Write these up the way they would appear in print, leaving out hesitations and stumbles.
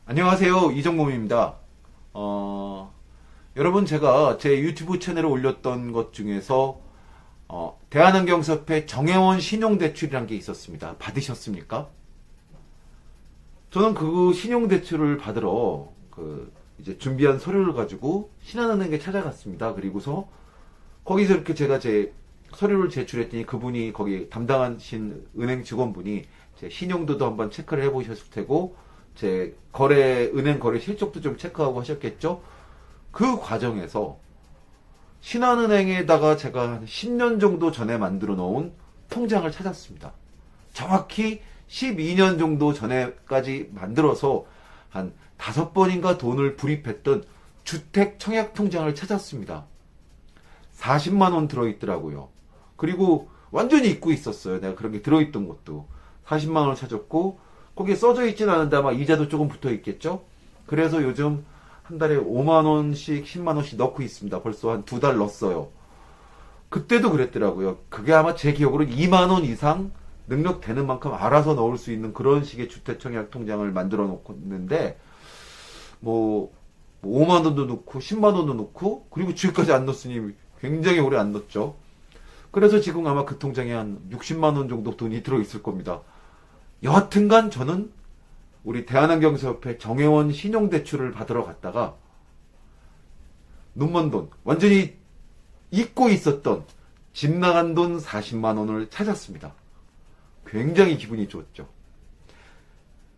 안녕하세요. 이정범입니다. 여러분 제가 제 유튜브 채널에 올렸던 것 중에서 대한환경협회 정혜원 신용대출이란 게 있었습니다. 받으셨습니까? 저는 그 신용대출을 받으러 이제 준비한 서류를 가지고 신한은행에 찾아갔습니다. 그리고서 거기서 이렇게 제가 제 서류를 제출했더니 그분이 거기 담당하신 은행 직원분이 제 신용도도 한번 체크를 해보셨을 테고 제 은행 거래 실적도 좀 체크하고 하셨겠죠? 그 과정에서 신한은행에다가 제가 한 10년 정도 전에 만들어 놓은 통장을 찾았습니다. 정확히 12년 정도 전에까지 만들어서 한 5번인가 돈을 불입했던 주택 청약 통장을 찾았습니다. 40만 원 들어있더라고요. 그리고 완전히 잊고 있었어요. 내가 그런 게 들어있던 것도. 40만 원을 찾았고 거기에 써져 있진 않은데 아마 이자도 조금 붙어 있겠죠? 그래서 요즘 한 달에 5만 원씩 10만 원씩 넣고 있습니다. 벌써 한 2달 넣었어요. 그때도 그랬더라고요. 그게 아마 제 기억으로 2만 원 이상 능력 되는 만큼 알아서 넣을 수 있는 그런 식의 주택청약 통장을 만들어 놓고 있는데 뭐 5만 원도 넣고 10만 원도 넣고 그리고 지금까지 안 넣었으니 굉장히 오래 안 넣었죠. 그래서 지금 아마 그 통장에 한 60만 원 정도 돈이 들어있을 겁니다. 여하튼간 저는 우리 대한환경협회 정혜원 신용대출을 받으러 갔다가 눈먼 돈, 완전히 잊고 있었던 집 나간 돈 40만 원을 찾았습니다. 굉장히 기분이 좋았죠.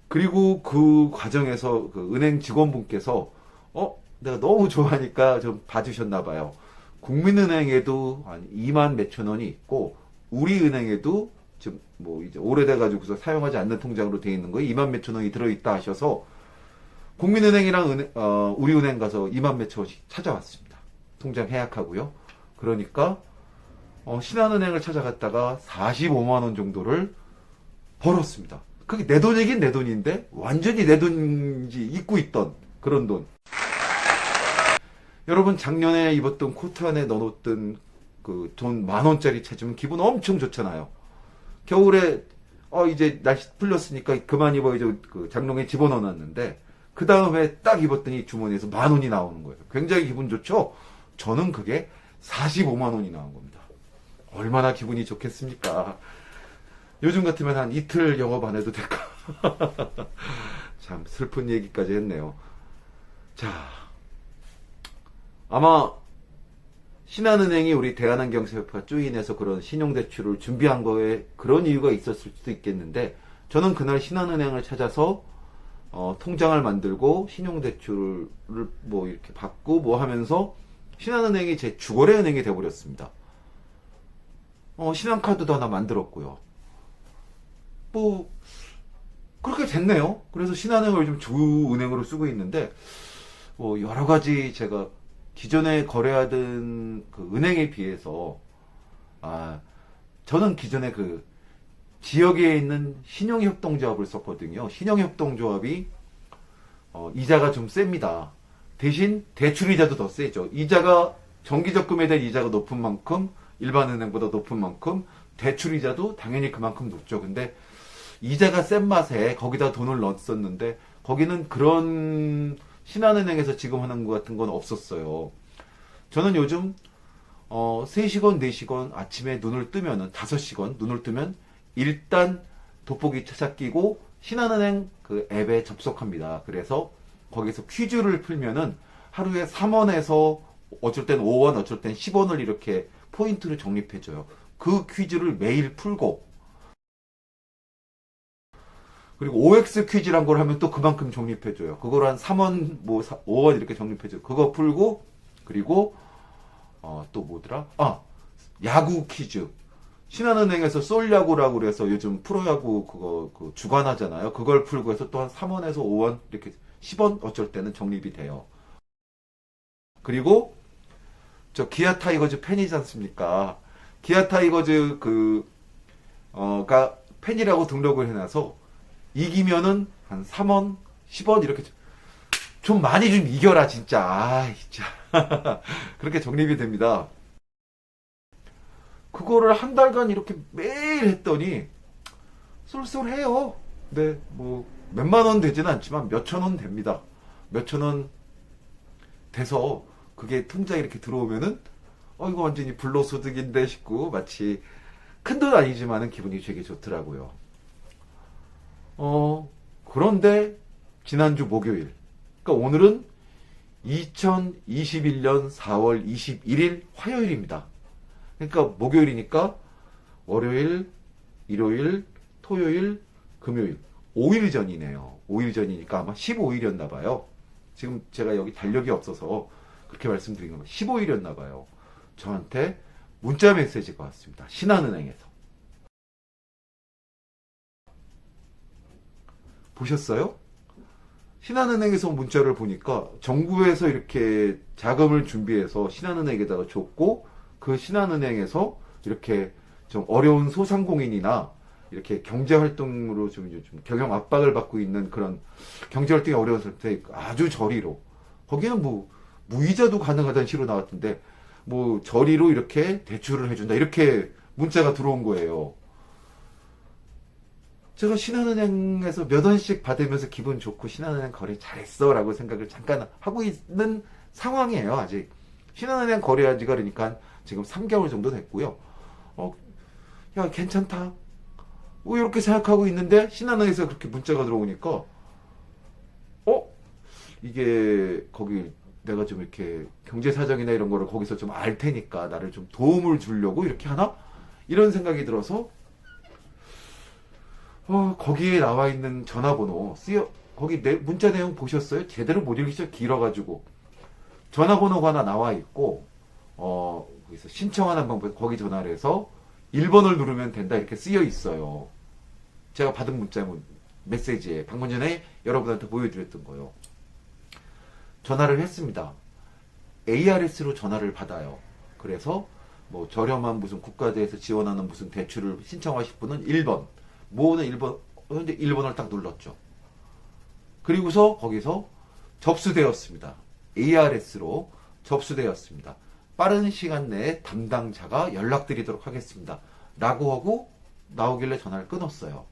그리고 그 과정에서 그 은행 직원분께서 내가 너무 좋아하니까 좀 봐주셨나 봐요. 국민은행에도 한 2만 몇천 원이 있고 우리은행에도 지금 뭐 이제 오래돼가지고서 사용하지 않는 통장으로 되어 있는 거에 2만 몇천 원이 들어있다 하셔서 국민은행이랑 우리은행 가서 2만 몇천 원씩 찾아왔습니다. 통장 해약하고요. 그러니까 신한은행을 찾아갔다가 45만 원 정도를 벌었습니다. 그게 내 돈이긴 내 돈인데 완전히 내 돈인지 잊고 있던 그런 돈. 여러분 작년에 입었던 코트 안에 넣어놓던 그 돈 10,000원짜리 찾으면 기분 엄청 좋잖아요. 겨울에 이제 날씨 풀렸으니까 그만 입어야죠. 그 장롱에 집어넣어놨는데 그 다음에 딱 입었더니 주머니에서 10,000원이 나오는 거예요. 굉장히 기분 좋죠? 저는 그게 45만 원이 나온 겁니다. 얼마나 기분이 좋겠습니까? 요즘 같으면 한 이틀 영업 안 해도 될까? 참 슬픈 얘기까지 했네요. 자, 아마 신한은행이 우리 대한환경협회와 조인해서 그런 신용대출을 준비한 거에 그런 이유가 있었을 수도 있겠는데 저는 그날 신한은행을 찾아서 통장을 만들고 신용대출을 뭐 이렇게 받고 뭐 하면서 신한은행이 제 주거래은행이 돼버렸습니다. 신한카드도 하나 만들었고요. 뭐 그렇게 됐네요. 그래서 신한은행을 요즘 주은행으로 쓰고 있는데 뭐 여러 가지 제가 기존에 거래하던 그 은행에 비해서 저는 기존에 그 지역에 있는 신용협동조합을 썼거든요. 신용협동조합이 이자가 좀 셉니다. 대신 대출이자도 더 세죠. 이자가 정기적금에 대한 이자가 높은 만큼 일반 은행보다 높은 만큼 대출이자도 당연히 그만큼 높죠. 근데 이자가 센 맛에 거기다 돈을 넣었었는데 거기는 그런 신한은행에서 지금 하는 것 같은 건 없었어요. 저는 요즘 3시간, 4시간 아침에 눈을 뜨면은 5시간 눈을 뜨면 일단 돋보기 찾아 끼고 신한은행 그 앱에 접속합니다. 그래서 거기서 퀴즈를 풀면은 하루에 3원에서 어쩔 땐 5원, 어쩔 땐 10원을 이렇게 포인트를 적립해줘요. 그 퀴즈를 매일 풀고 그리고 OX 퀴즈란 걸 하면 또 그만큼 적립해줘요. 그걸 한 3원, 뭐 5원 이렇게 적립해줘요. 그거 풀고 그리고 또 뭐더라? 야구 퀴즈. 신한은행에서 솔야구라고 그래서 요즘 프로야구 그거 주관하잖아요. 그걸 풀고 해서 또 한 3원에서 5원 이렇게 10원 어쩔 때는 적립이 돼요. 그리고 저 기아 타이거즈 팬이지 않습니까? 기아 타이거즈 가 팬이라고 등록을 해놔서 이기면은 한 3원, 10원 이렇게 좀 많이 좀 이겨라 진짜. 진짜. 그렇게 적립이 됩니다. 그거를 한 달간 이렇게 매일 했더니 쏠쏠해요. 근데 뭐 몇만 원 되지는 않지만 몇천 원 됩니다. 몇천 원 돼서 그게 통장에 이렇게 들어오면은 이거 완전히 불로소득인데 싶고 마치 큰 돈 아니지만은 기분이 되게 좋더라고요. 그런데 지난주 목요일, 그러니까 오늘은 2021년 4월 21일 화요일입니다. 그러니까 목요일이니까 월요일, 일요일, 토요일, 금요일 5일 전이네요. 5일 전이니까 아마 15일이었나 봐요. 지금 제가 여기 달력이 없어서 그렇게 말씀드린 겁니다. 15일이었나 봐요. 저한테 문자 메시지가 왔습니다. 신한은행에서. 보셨어요? 신한은행에서 문자를 보니까 정부에서 이렇게 자금을 준비해서 신한은행에다가 줬고, 그 신한은행에서 이렇게 좀 어려운 소상공인이나 이렇게 경제활동으로 좀 요즘 경영 압박을 받고 있는 그런 경제활동이 어려웠을 때 아주 저리로, 거기는 뭐 무이자도 가능하다는 식으로 나왔던데 뭐 저리로 이렇게 대출을 해준다 이렇게 문자가 들어온 거예요. 제가 신한은행에서 몇 원씩 받으면서 기분 좋고 신한은행 거래 잘했어 라고 생각을 잠깐 하고 있는 상황이에요. 아직 신한은행 거래한 지가 그러니까 지금 3개월 정도 됐고요. 야 괜찮다 뭐 이렇게 생각하고 있는데 신한은행에서 그렇게 문자가 들어오니까 이게 거기 내가 좀 이렇게 경제 사정이나 이런 거를 거기서 좀 알 테니까 나를 좀 도움을 주려고 이렇게 하나? 이런 생각이 들어서 거기에 나와 있는 전화번호 거기 문자 내용 보셨어요? 제대로 못 읽으셔 길어가지고 전화번호가 하나 나와 있고 거기서 신청하는 방법 거기 전화를 해서 1번을 누르면 된다 이렇게 쓰여 있어요. 제가 받은 문자 메시지에 방금 전에 여러분한테 보여드렸던 거요. 전화를 했습니다. ARS로 전화를 받아요. 그래서 뭐 저렴한 무슨 국가대에서 지원하는 무슨 대출을 신청하실 분은 1번, 뭐는 1번, 현재 1번을 딱 눌렀죠. 그리고서 거기서 접수되었습니다. ARS로 접수되었습니다. 빠른 시간 내에 담당자가 연락드리도록 하겠습니다. 라고 하고 나오길래 전화를 끊었어요.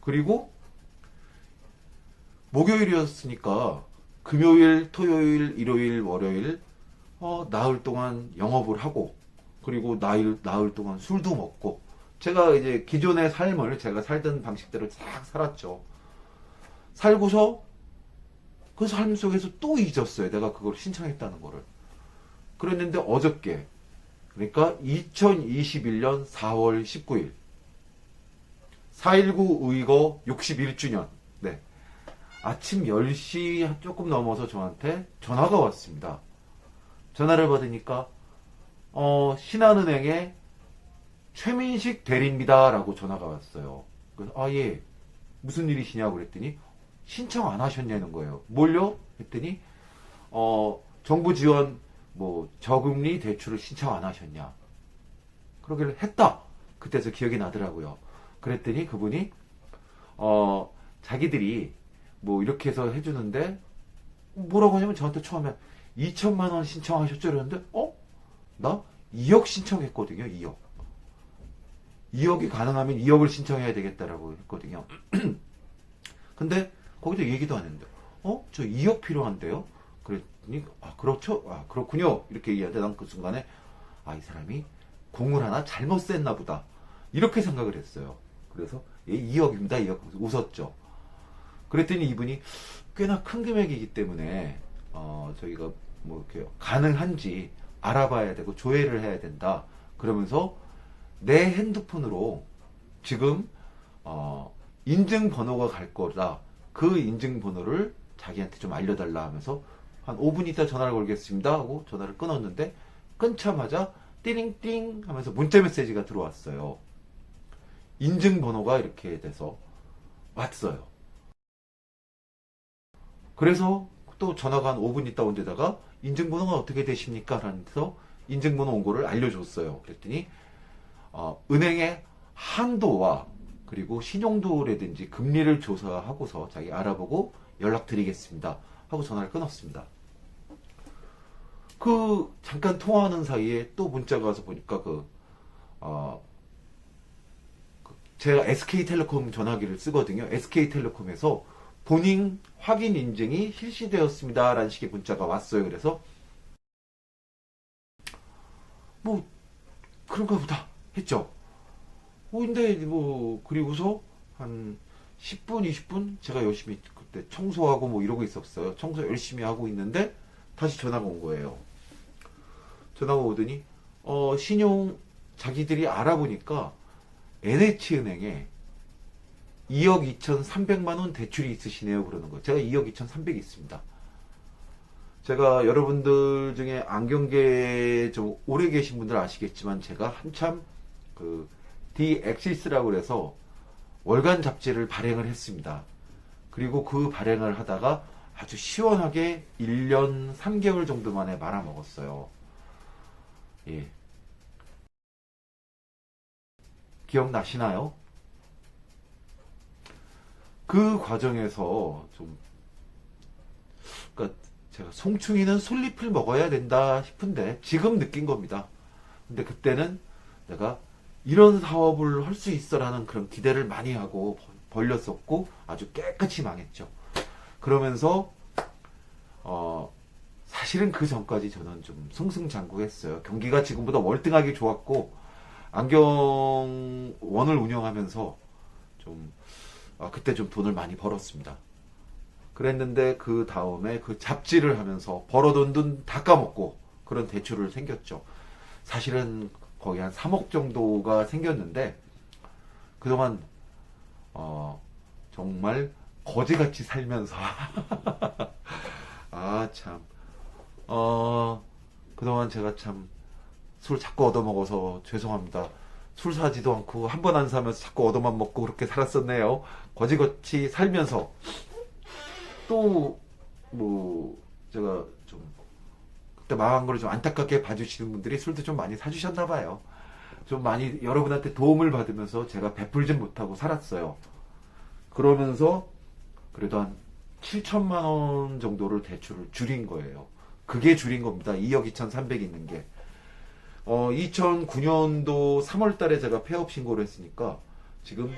그리고 목요일이었으니까 금요일, 토요일, 일요일, 월요일 나흘 동안 영업을 하고 그리고 나흘 동안 술도 먹고 제가 이제 기존의 삶을 제가 살던 방식대로 싹 살았죠. 살고서 그 삶 속에서 또 잊었어요. 내가 그걸 신청했다는 거를. 그랬는데 어저께 그러니까 2021년 4월 19일 4.19 의거 61주년 네. 아침 10시 조금 넘어서 저한테 전화가 왔습니다. 전화를 받으니까 신한은행의 최민식 대리입니다 라고 전화가 왔어요. 그래서 예 무슨 일이시냐고 그랬더니 신청 안 하셨냐는 거예요. 뭘요? 했더니 정부 지원 뭐 저금리 대출을 신청 안 하셨냐. 그러길래 했다. 그때서 기억이 나더라고요. 그랬더니 그분이 자기들이 뭐 이렇게 해서 해주는데 뭐라고 하냐면 저한테 처음에 2천만 원 신청하셨죠? 그랬는데 나 2억 신청했거든요. 2억이 가능하면 2억을 신청해야 되겠다라고 했거든요. 근데 거기도 얘기도 안 했는데 저 2억 필요한데요? 그랬더니 그렇죠? 그렇군요. 이렇게 얘기하는데 난 그 순간에 이 사람이 공을 하나 잘못 셌나 보다 이렇게 생각을 했어요. 그래서 2억입니다. 2억 웃었죠. 그랬더니 이분이 꽤나 큰 금액이기 때문에 저희가 뭐 이렇게 가능한지 알아봐야 되고 조회를 해야 된다. 그러면서 내 핸드폰으로 지금 인증번호가 갈 거다. 그 인증번호를 자기한테 좀 알려달라 하면서 한 5분 있다 전화를 걸겠습니다 하고 전화를 끊었는데 끊자마자 띠링띵 하면서 문자 메시지가 들어왔어요. 인증번호가 이렇게 돼서 왔어요. 그래서 또 전화가 한 5분 있다 온 데다가 인증번호가 어떻게 되십니까? 라면서 인증번호 온 거를 알려줬어요. 그랬더니 은행의 한도와 그리고 신용도라든지 금리를 조사하고서 자기 알아보고 연락드리겠습니다 하고 전화를 끊었습니다. 그 잠깐 통화하는 사이에 또 문자가 와서 보니까 제가 SK텔레콤 전화기를 쓰거든요. SK텔레콤에서 본인 확인 인증이 실시되었습니다 라는 식의 문자가 왔어요. 그래서 뭐 그런가 보다 했죠. 근데 뭐 그리고서 한 10분 20분 제가 열심히 그때 청소하고 뭐 이러고 있었어요. 청소 열심히 하고 있는데 다시 전화가 온 거예요. 전화가 오더니 신용 자기들이 알아보니까 NH은행에 2억 2,300만 원 대출이 있으시네요. 그러는 거. 제가 2억 2,300이 있습니다. 제가 여러분들 중에 안경계에 좀 오래 계신 분들 아시겠지만 제가 한참 그 디엑시스라고 그래서 월간 잡지를 발행을 했습니다. 그리고 그 발행을 하다가 아주 시원하게 1년 3개월 정도 만에 말아먹었어요. 예. 기억나시나요? 그 과정에서 좀, 그러니까 제가 송충이는 솔잎을 먹어야 된다 싶은데 지금 느낀 겁니다. 근데 그때는 내가 이런 사업을 할 수 있어라는 그런 기대를 많이 하고 벌렸었고 아주 깨끗이 망했죠. 그러면서 사실은 그 전까지 저는 좀 승승장구했어요. 경기가 지금보다 월등하게 좋았고 안경원을 운영하면서 좀 그때 좀 돈을 많이 벌었습니다. 그랬는데 그 다음에 그 잡지를 하면서 벌어둔 돈 다 까먹고 그런 대출을 생겼죠. 사실은 거의 한 3억 정도가 생겼는데 그동안 정말 거지같이 살면서 참 그동안 제가 참 술 자꾸 얻어먹어서 죄송합니다. 술 사지도 않고 한 번 안 사면서 자꾸 얻어만 먹고 그렇게 살았었네요. 거지같이 살면서 또 뭐 제가 좀 그때 망한 거를 좀 안타깝게 봐주시는 분들이 술도 좀 많이 사주셨나 봐요. 좀 많이 여러분한테 도움을 받으면서 제가 베풀지 못하고 살았어요. 그러면서 그래도 한 7천만 원 정도를 대출을 줄인 거예요. 그게 줄인 겁니다. 2억 2,300 있는 게. 2009년도 3월 달에 제가 폐업 신고를 했으니까 지금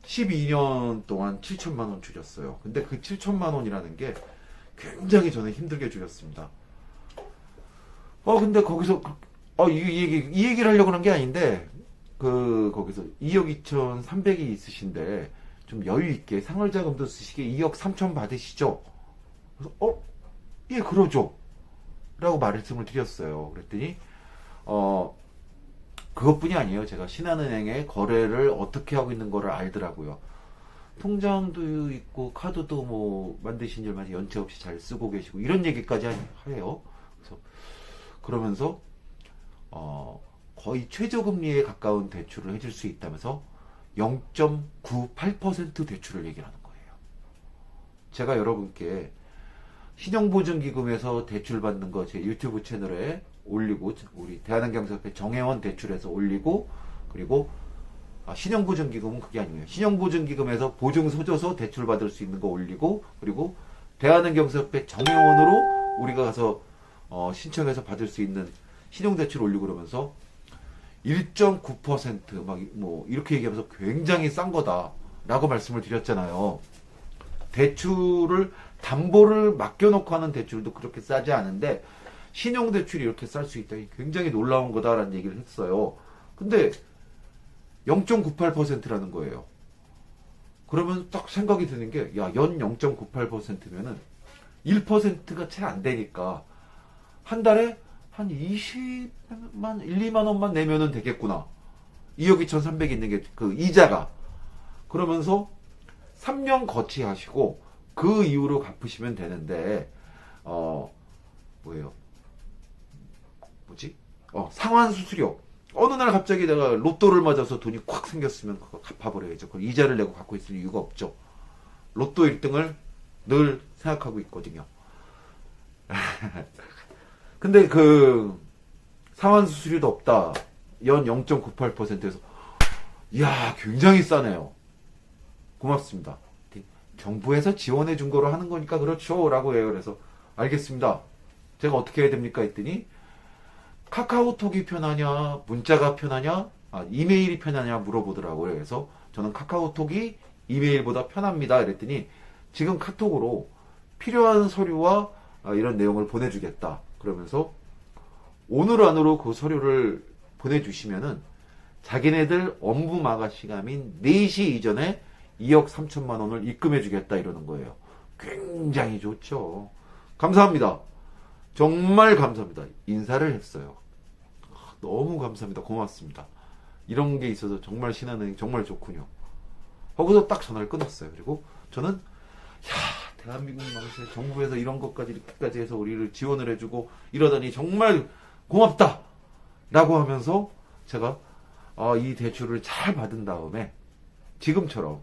12년 동안 7천만 원 줄였어요. 근데 그 7천만 원이라는 게 굉장히 저는 힘들게 줄였습니다. 근데 거기서 이 얘기를 하려고 하는 게 아닌데 거기서 2억 2,300이 있으신데 좀 여유 있게 생활자금도 쓰시게 2억 3천 받으시죠? 그래서 예 그러죠 라고 말씀을 드렸어요. 그랬더니 그것뿐이 아니에요. 제가 신한은행에 거래를 어떻게 하고 있는 거를 알더라고요. 통장도 있고 카드도 뭐 만드신 줄 많이 연체 없이 잘 쓰고 계시고 이런 얘기까지 해요. 그래서 그러면서 거의 최저금리에 가까운 대출을 해줄 수 있다면서 0.98% 대출을 얘기하는 거예요. 제가 여러분께 신용보증기금에서 대출 받는 거 제 유튜브 채널에 올리고 우리 대한안경사협회 정혜원 대출에서 올리고 그리고 신용보증기금은 그게 아니에요. 신용보증기금에서 보증서줘서 대출 받을 수 있는 거 올리고 그리고 대한안경사협회 정혜원으로 우리가 가서 신청해서 받을 수 있는 신용대출 올리고 그러면서 1.9% 막 뭐 이렇게 얘기하면서 굉장히 싼 거다라고 말씀을 드렸잖아요. 대출을 담보를 맡겨놓고 하는 대출도 그렇게 싸지 않은데 신용대출이 이렇게 쌀 수 있다니 굉장히 놀라운 거다라는 얘기를 했어요. 근데 0.98%라는 거예요. 그러면 딱 생각이 드는 게 연 0.98%면은 1%가 채 안 되니까 한 달에 한 20만 1, 2만 원만 내면은 되겠구나. 2억 2,300 있는 게 그 이자가. 그러면서 3년 거치하시고 그 이후로 갚으시면 되는데 상환수수료. 어느 날 갑자기 내가 로또를 맞아서 돈이 콱 생겼으면 그거 갚아버려야죠. 그 이자를 내고 갖고 있을 이유가 없죠. 로또 1등을 늘 생각하고 있거든요. 근데 그 상환수수료도 없다. 연 0.98%에서 이야 굉장히 싸네요. 고맙습니다. 정부에서 지원해 준 거로 하는 거니까 그렇죠 라고 해요. 그래서 알겠습니다. 제가 어떻게 해야 됩니까 했더니 카카오톡이 편하냐 문자가 편하냐 이메일이 편하냐 물어보더라고요. 그래서 저는 카카오톡이 이메일보다 편합니다. 이랬더니 지금 카톡으로 필요한 서류와 이런 내용을 보내주겠다. 그러면서 오늘 안으로 그 서류를 보내주시면은 자기네들 업무 마감 시간인 4시 이전에 2억 3천만 원을 입금해 주겠다 이러는 거예요. 굉장히 좋죠. 감사합니다. 정말 감사합니다. 인사를 했어요. 너무 감사합니다. 고맙습니다. 이런 게 있어서 정말 신한은행 정말 좋군요. 거기서 딱 전화를 끊었어요. 그리고 저는 대한민국 망세 정부에서 이런 것까지 이렇게까지 해서 우리를 지원을 해주고 이러다니 정말 고맙다 라고 하면서 제가 이 대출을 잘 받은 다음에 지금처럼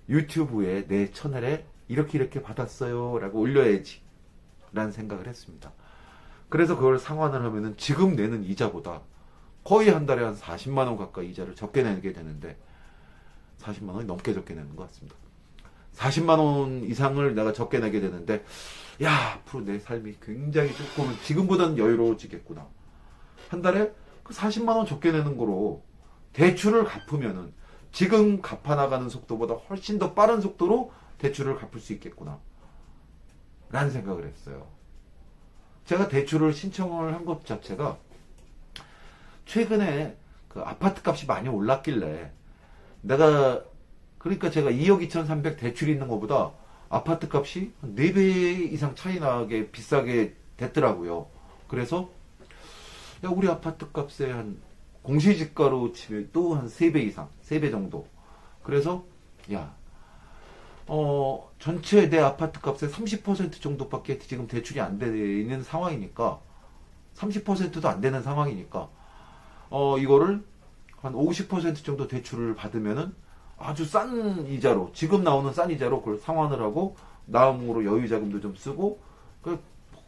유튜브에 내 채널에 이렇게 받았어요 라고 올려야지 라는 생각을 했습니다. 그래서 그걸 상환을 하면은 지금 내는 이자보다 거의 한 달에 한 40만 원 가까이 이자를 적게 내게 되는데 40만 원이 넘게 적게 내는 것 같습니다. 40만 원 이상을 내가 적게 내게 되는데 앞으로 내 삶이 굉장히 조금은 지금보다는 여유로워지겠구나. 한 달에 그 40만 원 적게 내는 거로 대출을 갚으면은 지금 갚아나가는 속도보다 훨씬 더 빠른 속도로 대출을 갚을 수 있겠구나 라는 생각을 했어요. 제가 대출을 신청을 한 것 자체가 최근에 그 아파트 값이 많이 올랐길래 그러니까 제가 2억 2,300 대출이 있는 것보다 아파트 값이 4배 이상 차이 나게 비싸게 됐더라고요. 그래서 우리 아파트 값에 한 공시지가로 치면 또 한 3배 이상, 3배 정도. 그래서 전체 내 아파트 값의 30% 정도밖에 지금 대출이 안 되는 상황이니까 30%도 안 되는 상황이니까 이거를 한 50% 정도 대출을 받으면은 아주 싼 이자로 지금 나오는 싼 이자로 그걸 상환을 하고 다음으로 여유 자금도 좀 쓰고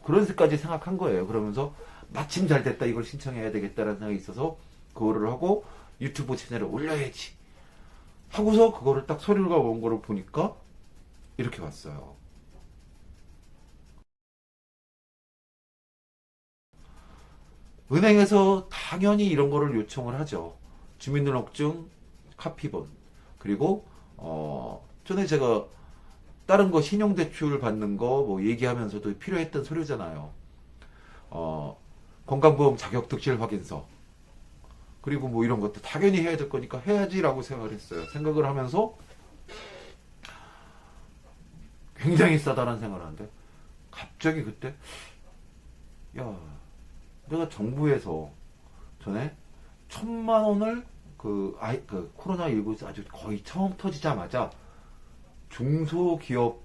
그런 것까지 생각한 거예요. 그러면서 마침 잘 됐다 이걸 신청해야 되겠다라는 생각이 있어서 그거를 하고 유튜브 채널에 올려야지 하고서 그거를 딱 서류가 온 거를 보니까 이렇게 왔어요. 은행에서 당연히 이런 거를 요청을 하죠. 주민등록증, 카피본. 그리고 전에 제가 다른 거 신용대출 받는 거 뭐 얘기하면서도 필요했던 서류잖아요. 건강보험 자격특실 확인서. 그리고 뭐 이런 것도 당연히 해야 될 거니까 해야지라고 생각을 했어요. 생각을 하면서 굉장히 싸다라는 생각을 하는데 갑자기 그때 내가 정부에서 전에 1,000만 원을 그 코로나19 아주 거의 처음 터지자마자 중소기업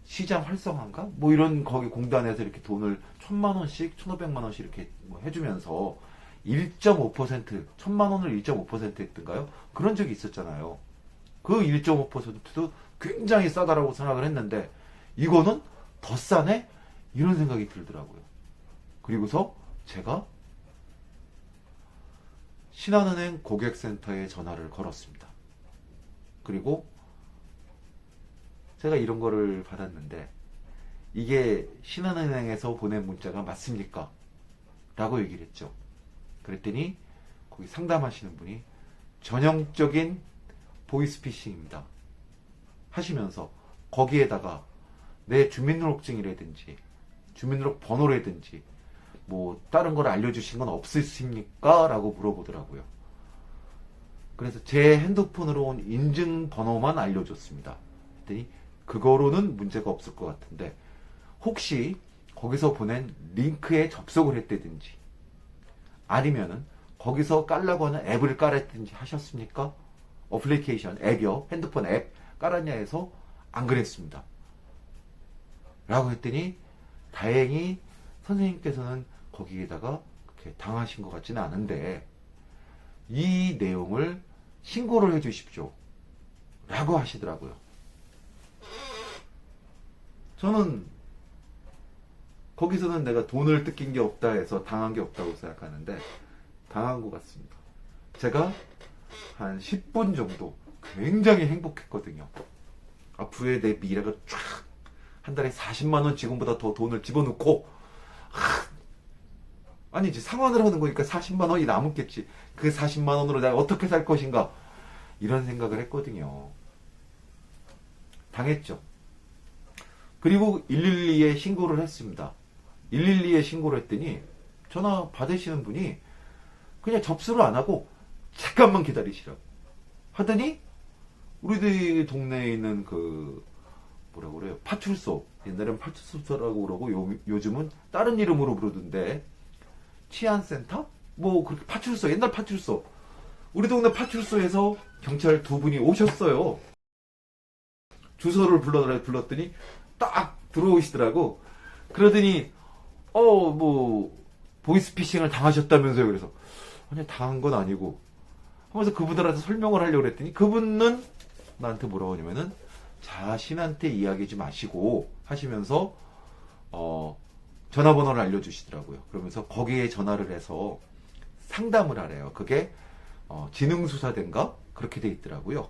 시장 활성화인가? 뭐 이런 거기 공단에서 이렇게 돈을 1,000만 원씩, 1,500만 원씩 이렇게 뭐 해주면서 1.5%, 1,000만 원을 1.5% 했던가요? 그런 적이 있었잖아요. 그 1.5%도 굉장히 싸다라고 생각을 했는데 이거는 더 싸네? 이런 생각이 들더라고요. 그리고서 제가 신한은행 고객센터에 전화를 걸었습니다. 그리고 제가 이런 거를 받았는데 이게 신한은행에서 보낸 문자가 맞습니까? 라고 얘기를 했죠. 그랬더니 거기 상담하시는 분이 전형적인 보이스피싱입니다 하시면서 거기에다가 내 주민등록증이라든지 주민등록 번호라든지 뭐 다른 걸 알려주신 건 없으십니까? 라고 물어보더라고요. 그래서 제 핸드폰으로 온 인증번호만 알려줬습니다. 그랬더니 그거로는 문제가 없을 것 같은데 혹시 거기서 보낸 링크에 접속을 했다든지 아니면은 거기서 깔라고 하는 앱을 깔았든지 하셨습니까? 어플리케이션 앱이요. 핸드폰 앱 깔았냐 해서 안 그랬습니다. 라고 했더니 다행히 선생님께서는 거기에다가 그렇게 당하신 것 같지는 않은데 이 내용을 신고를 해 주십시오. 라고 하시더라고요. 저는 거기서는 내가 돈을 뜯긴 게 없다 해서 당한 게 없다고 생각하는데 당한 것 같습니다. 제가 한 10분 정도 굉장히 행복했거든요. 앞으로의 내 미래가 쫙 한 달에 40만 원 지금보다 더 돈을 집어넣고 아니 이제 상환을 하는 거니까 40만 원이 남았겠지. 그 40만 원으로 내가 어떻게 살 것인가 이런 생각을 했거든요. 당했죠. 그리고 112에 신고를 했습니다. 112에 신고를 했더니 전화 받으시는 분이 그냥 접수를 안 하고 잠깐만 기다리시라고 하더니 우리들 동네에 있는 그 뭐라고 그래요? 파출소. 옛날엔 파출소라고 그러고 요즘은 다른 이름으로 부르던데 치안센터? 뭐 그렇게 파출소, 옛날 파출소. 우리 동네 파출소에서 경찰 두 분이 오셨어요. 주소를 불렀더니 딱 들어오시더라고. 그러더니 뭐 보이스피싱을 당하셨다면서요. 그래서 아니 당한 건 아니고 하면서 그분들한테 설명을 하려고 했더니 그분은 나한테 뭐라고 하냐면은 자신한테 이야기하지 마시고 하시면서 전화번호를 알려주시더라고요. 그러면서 거기에 전화를 해서 상담을 하래요. 그게 지능수사대인가 그렇게 돼 있더라고요.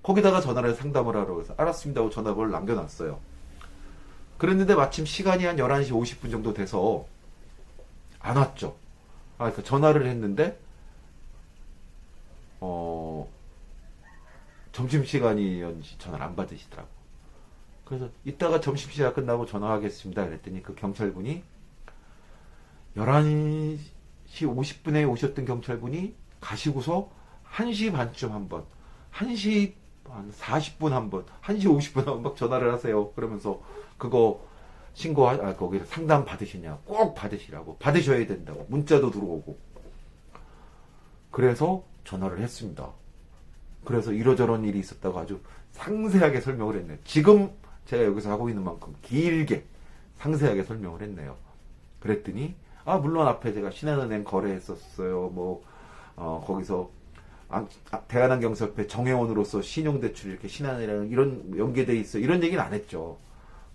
거기다가 전화를 해서 상담을 하라고 해서 알았습니다 하고 전화번호를 남겨놨어요. 그랬는데 마침 시간이 한 11시 50분 정도 돼서 안 왔죠. 그러니까 전화를 했는데 점심시간이었는지 전화를 안 받으시더라고. 그래서 이따가 점심시간 끝나고 전화하겠습니다 그랬더니 그 경찰분이 11시 50분에 오셨던 경찰분이 가시고서 1시 반쯤 한번 1시 한 40분 한번 1시 50분 한번 전화를 하세요. 그러면서 그거 거기 상담 받으시냐 꼭 받으시라고 받으셔야 된다고 문자도 들어오고 그래서 전화를 했습니다. 그래서 이러저런 일이 있었다고 아주 상세하게 설명을 했네요. 지금 제가 여기서 하고 있는 만큼 길게 상세하게 설명을 했네요. 그랬더니 물론 앞에 제가 신한은행 거래했었어요. 거기서 대한항공협회 정회원으로서 신용대출 이렇게 신한은행이랑 이런 연계돼 있어 이런 얘기는 안 했죠.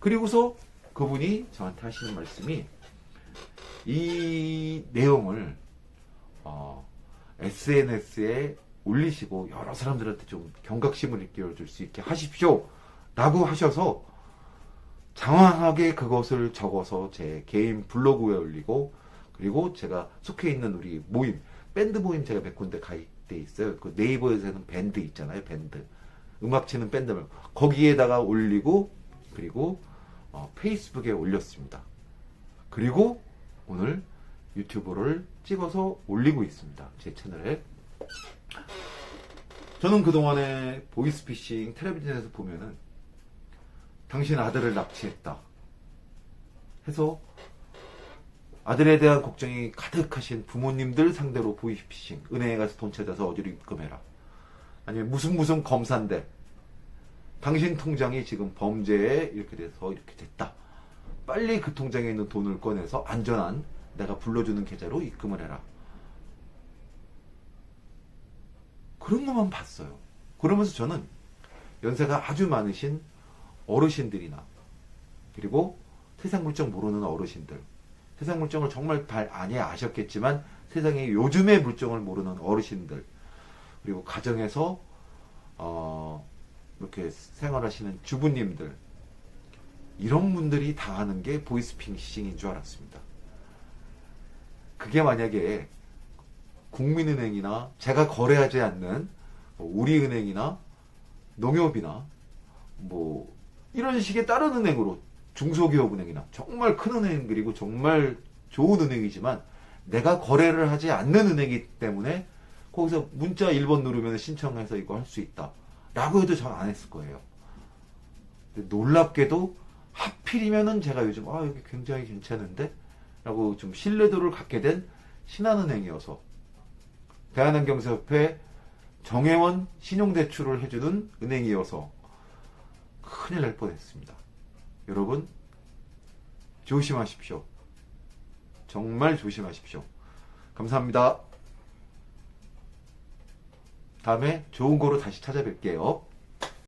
그리고서 그분이 저한테 하시는 말씀이 이 내용을 SNS에 올리시고 여러 사람들한테 좀 경각심을 일깨워줄 수 있게 하십시오 라고 하셔서 장황하게 그것을 적어서 제 개인 블로그에 올리고 그리고 제가 속해 있는 우리 모임 밴드 모임 제가 몇 군데 가입돼 있어요. 그 네이버에서는 밴드 있잖아요. 밴드 음악 치는 밴드 거기에다가 올리고 그리고 페이스북에 올렸습니다. 그리고 오늘 유튜브를 찍어서 올리고 있습니다. 제 채널에. 저는 그동안에 보이스피싱 텔레비전에서 보면은 당신 아들을 납치했다 해서 아들에 대한 걱정이 가득하신 부모님들 상대로 보이스피싱 은행에 가서 돈 찾아서 어디로 입금해라 아니면 무슨 검사인데 당신 통장이 지금 범죄에 이렇게 돼서 이렇게 됐다 빨리 그 통장에 있는 돈을 꺼내서 안전한 내가 불러주는 계좌로 입금을 해라 그런 것만 봤어요. 그러면서 저는 연세가 아주 많으신 어르신들이나 그리고 세상 물정 모르는 어르신들 세상 물정을 정말 많이 아셨겠지만 세상에 요즘의 물정을 모르는 어르신들 그리고 가정에서 이렇게 생활하시는 주부님들 이런 분들이 당하는 게 보이스피싱인 줄 알았습니다. 그게 만약에 국민은행이나 제가 거래하지 않는 우리은행이나 농협이나 이런 식의 다른 은행으로 중소기업은행이나 정말 큰 은행 그리고 정말 좋은 은행이지만 내가 거래를 하지 않는 은행이기 때문에 거기서 문자 1번 누르면 신청해서 이거 할 수 있다 라고 해도 전 안 했을 거예요. 근데 놀랍게도 하필이면은 제가 요즘 여기 굉장히 괜찮은데 라고 좀 신뢰도를 갖게 된 신한은행이어서 대한항공협회 정회원 신용대출을 해주는 은행이어서 큰일 날 뻔했습니다. 여러분 조심하십시오. 정말 조심하십시오. 감사합니다. 다음에 좋은 거로 다시 찾아뵐게요.